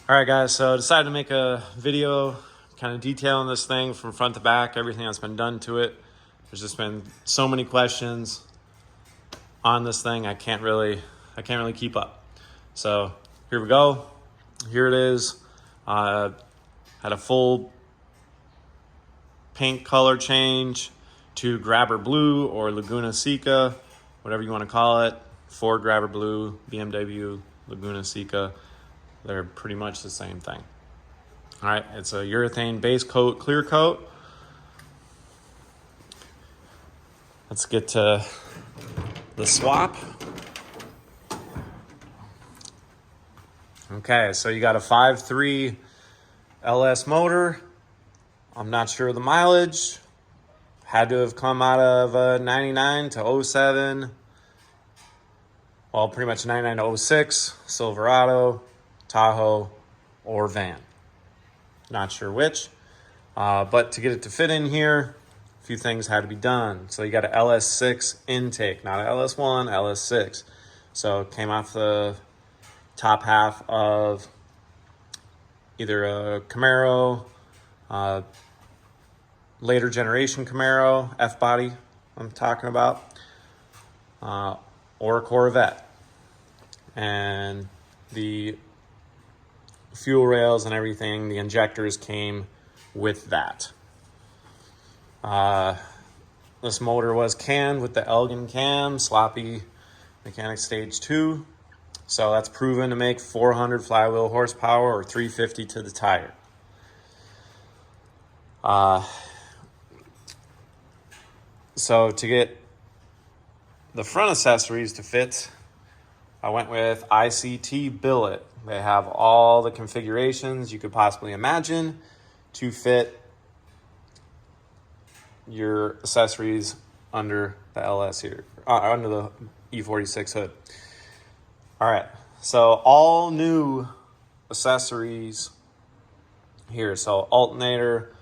All right, guys, so I decided to make a video kind of detailing this thing from front to back, everything that's been done to it. There's just been so many questions on this thing, I can't really keep up. So here we go. Here it is. Had a full paint color change to grabber blue or Laguna Seca, whatever you want to call it. Ford grabber blue, BMW Laguna Seca. They're pretty much the same thing. All right, it's a urethane base coat, clear coat. Let's get to the swap. Okay, so you got a 5.3 LS motor. I'm not sure of the mileage. Had to have come out of 99 to 07. Well, pretty much 99 to 06, Silverado, Tahoe, or van. Not sure which, but to get it to fit in here, a few things had to be done. So you got an LS6 intake, not an LS1, LS6. So it came off the top half of either a Camaro, later generation Camaro, F-body I'm talking about, or a Corvette. And the fuel rails and everything, the injectors came with that. This motor was canned with the Elgin Cam, sloppy mechanic stage 2. So that's proven to make 400 flywheel horsepower or 350 to the tire. So to get the front accessories to fit, I went with ICT Billet. They have all the configurations you could possibly imagine to fit your accessories under the LS here, under the e46 hood. All right, so all new accessories here. So alternator,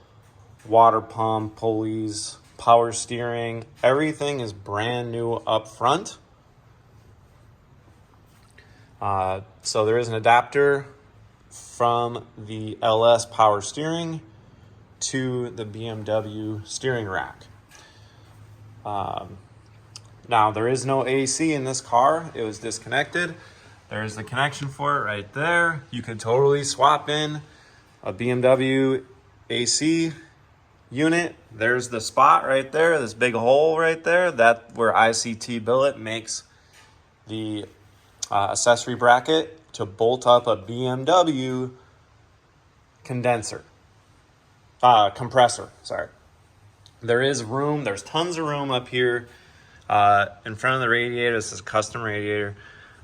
water pump, pulleys, power steering, everything is brand new up front. So there is an adapter from the LS power steering to the BMW steering rack. Now there is no AC in this car. It was disconnected. There's the connection for it right there. You could totally swap in a BMW AC unit. There's the spot right there, this big hole right there. That's where ICT Billet makes the accessory bracket to bolt up a BMW compressor, sorry. There is room, there's tons of room up here in front of the radiator. This is a custom radiator.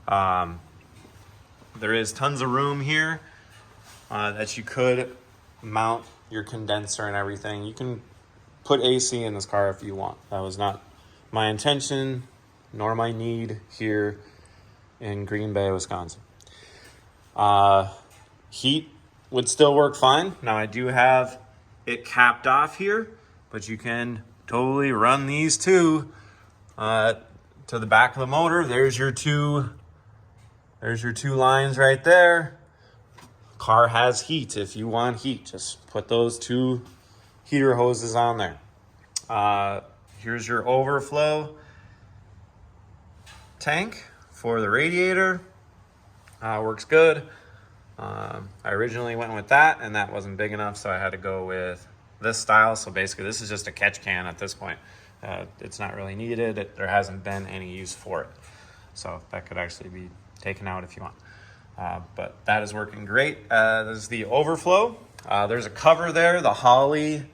There is tons of room here that you could mount your condenser and everything. You can put AC in this car if you want. That was not my intention nor my need here in Green Bay, Wisconsin. Heat would still work fine. Now I do have it capped off here, but you can totally run these two to the back of the motor. There's your two lines right there. Car has heat. If you want heat, just put those two heater hoses on there. Here's your overflow tank for the radiator. Works good. I originally went with that, and that wasn't big enough, so I had to go with this style. So basically, this is just a catch can at this point. It's not really needed. There hasn't been any use for it. So that could actually be taken out if you want. But that is working great. This is the overflow. There's a cover there, the Holley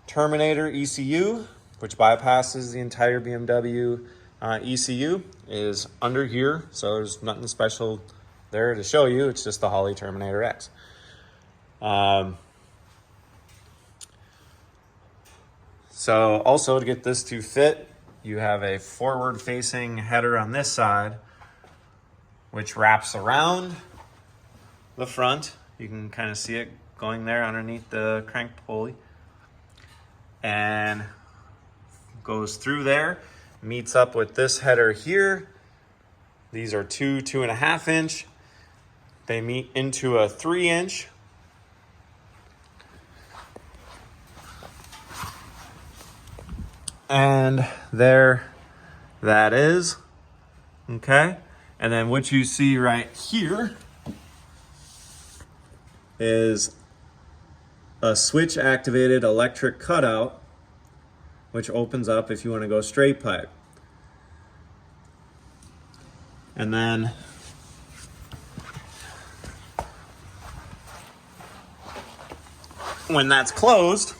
Terminator ECU, which bypasses the entire BMW ECU, is under here. So there's nothing special there to show you. It's just the Holley Terminator X. So also to get this to fit, you have a forward-facing header on this side, which wraps around the front. You can kind of see it going there underneath the crank pulley and goes through there, meets up with this header here. These are 2.5 inch. They meet into a 3-inch. And there that is. Okay. And then what you see right here is a switch activated electric cutout, which opens up if you want to go straight pipe. And then when that's closed,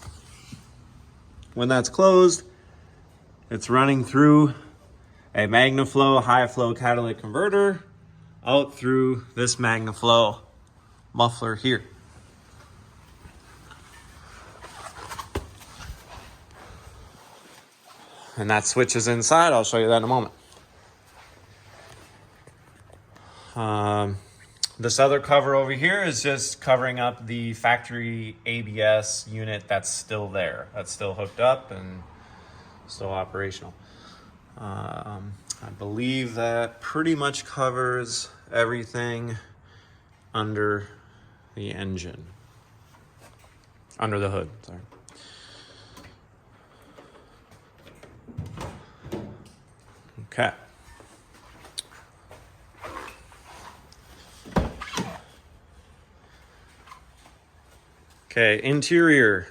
it's running through a MagnaFlow high flow catalytic converter out through this MagnaFlow muffler here. And that switch is inside. I'll show you that in a moment. This other cover over here is just covering up the factory ABS unit that's still there. That's still hooked up and still operational. I believe that pretty much covers everything under the engine. Under the hood, sorry. Okay. Okay, interior.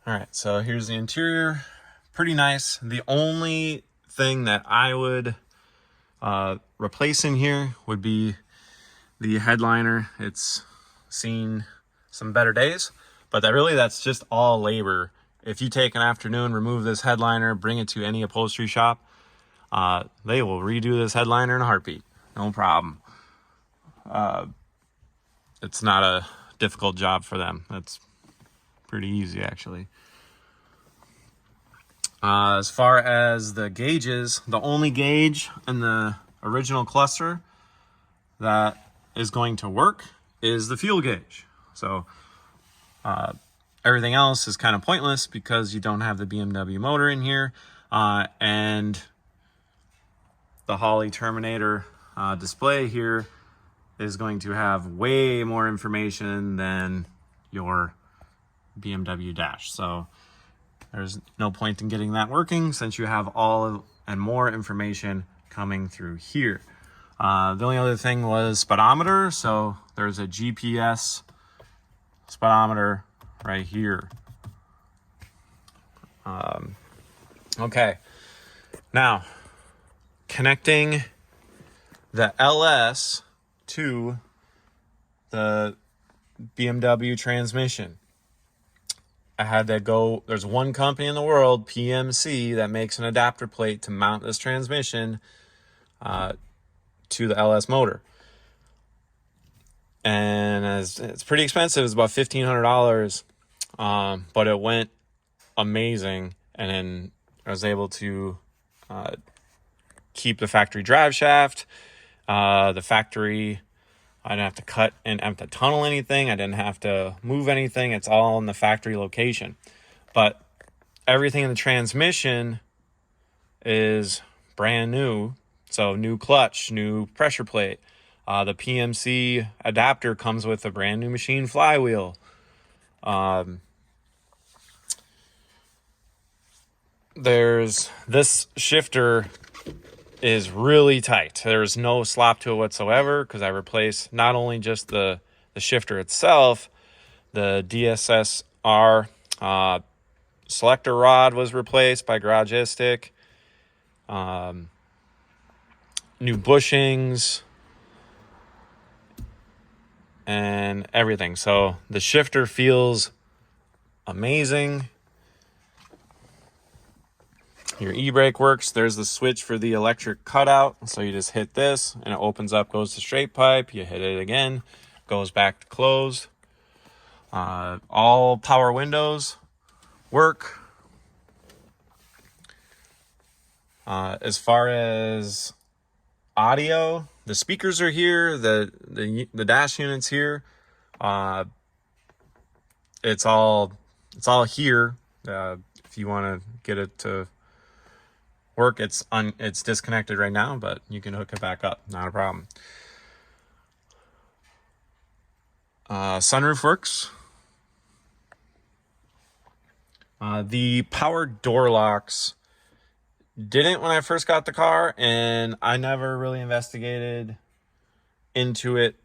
All right, so here's the interior. Pretty nice. The only thing that I would replace in here would be the headliner. It's seen some better days, but that's just all labor. If you take an afternoon, remove this headliner, bring it to any upholstery shop, they will redo this headliner in a heartbeat. No problem. It's not a difficult job for them. It's pretty easy, actually. As far as the gauges, the only gauge in the original cluster that is going to work is the fuel gauge. So everything else is kind of pointless because you don't have the BMW motor in here, and the Holley Terminator display here is going to have way more information than your BMW dash. So there's no point in getting that working since you have all and more information coming through here. The only other thing was speedometer. So there's a GPS speedometer right here. Okay. Now, connecting the LS to the BMW transmission. I had to go, there's one company in the world, PMC, that makes an adapter plate to mount this transmission to the LS motor. And it's pretty expensive. It's about $1,500, but it went amazing. And then I was able to keep the factory drive shaft. The factory, I didn't have to cut and I didn't have to tunnel anything. I didn't have to move anything. It's all in the factory location. But everything in the transmission is brand new. So new clutch, new pressure plate. The PMC adapter comes with a brand new machine flywheel. There's this shifter is really tight. There's no slop to it whatsoever because I replaced not only just the shifter itself, the DSSR selector rod was replaced by Garagistic, new bushings, and everything. So the shifter feels amazing. Your e-brake works. There's the switch for the electric cutout. So you just hit this and it opens up, goes to straight pipe. You hit it again, goes back to closed. All power windows work. As far as audio, the speakers are here. The dash unit's here. It's all here. If you want to get it to work. It's disconnected right now, but you can hook it back up, not a problem. Sunroof works. The power door locks didn't when I first got the car, and I never really investigated into it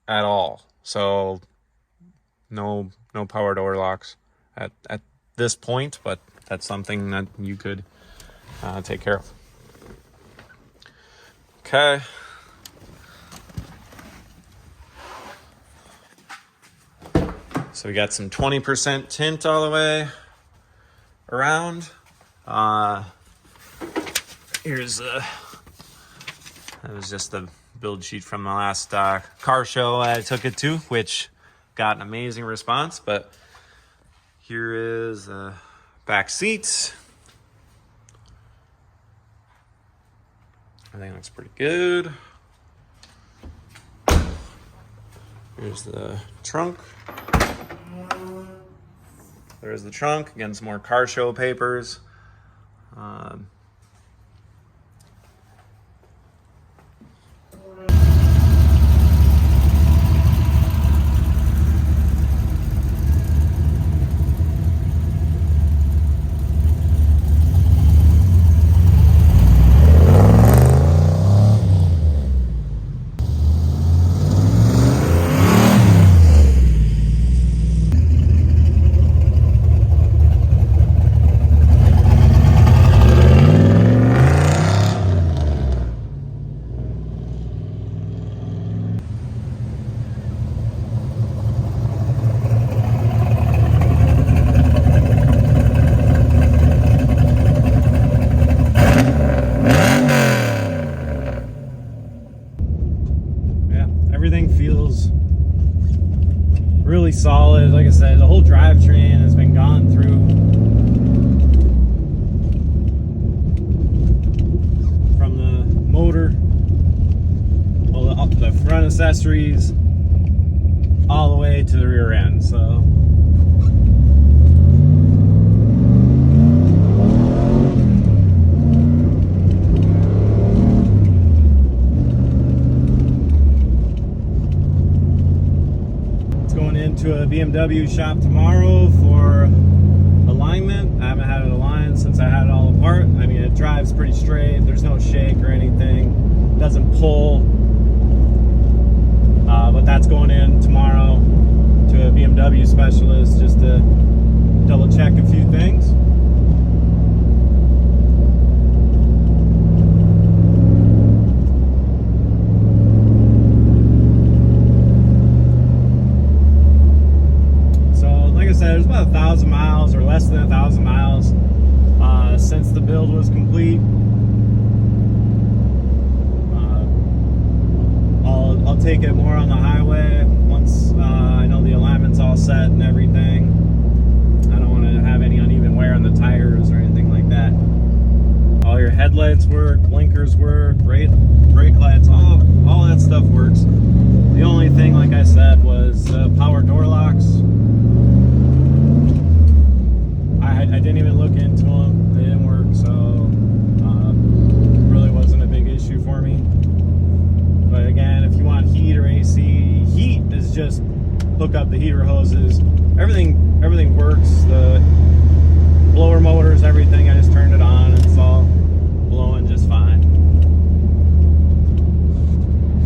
at all. So no power door locks at this point, but that's something that you could take care of. Okay. So we got some 20% tint all the way around. Here's that was just the build sheet from the last car show I took it to, which got an amazing response. But here is the back seats. I think looks pretty good. Here's the trunk. There's the trunk. Again, some more car show papers. Really solid. Like I said, the whole drivetrain has been gone through. From the motor, well, the front accessories, all the way to the rear end. So to a BMW shop tomorrow for alignment. I haven't had it aligned since I had it all apart. I mean, it drives pretty straight. There's no shake or anything. It doesn't pull. But that's going in tomorrow to a BMW specialist just to double check a few things. There's about 1,000 miles or less than 1,000 miles since the build was complete. I'll take it more on the highway once I know the alignment's all set and everything. I don't want to have any uneven wear on the tires or anything like that. All your headlights work, blinkers work, brake lights, all that stuff works. The only thing, like I said, was power door locks. I didn't even look into them. They didn't work, so really wasn't a big issue for me. But again, if you want heat or AC, heat is just hook up the heater hoses. Everything works. The blower motors, everything, I just turned it on and it's all blowing just fine.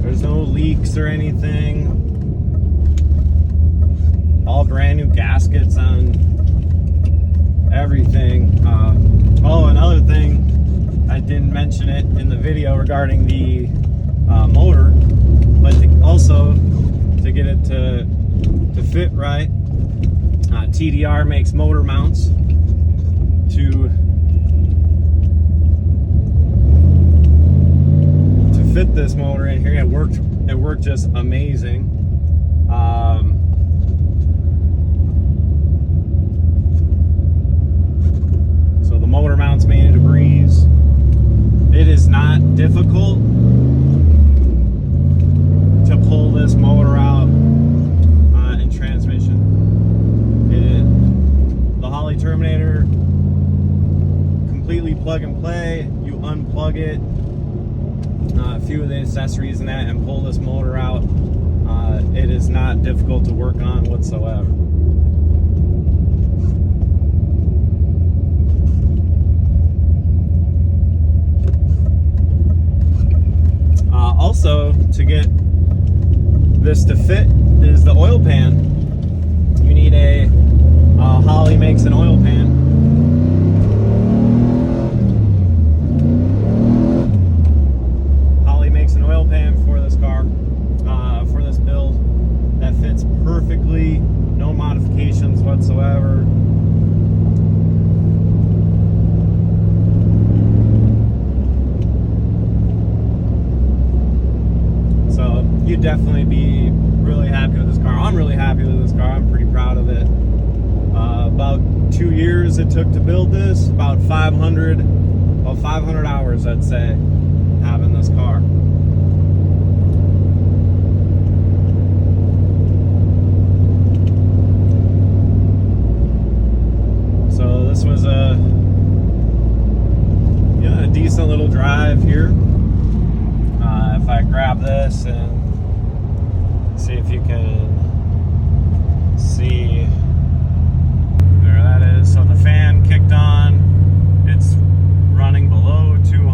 There's no leaks or anything. All brand new gaskets on everything. Oh, another thing, I didn't mention it in the video regarding the motor, but also to get it to fit right, TDR makes motor mounts to fit this motor in here. It worked just amazing. So the motor mounts made it a breeze. It is not difficult to pull this motor out in transmission. The Holley Terminator completely plug and play. You unplug it, a few of the accessories in that, and pull this motor out. It is not difficult to work on whatsoever. Also, to get this to fit is the oil pan. You need a Holley makes an oil pan. Holley makes an oil pan for this car, for this build, that fits perfectly, no modifications whatsoever. So you'd definitely be really happy with this car. I'm really happy with this car. I'm pretty proud of it. About 2 years it took to build this, about 500 hours, I'd say, having this car. So this was a decent little drive here. If I grab this and see if you can see, there that is. So the fan kicked on, it's running below 200.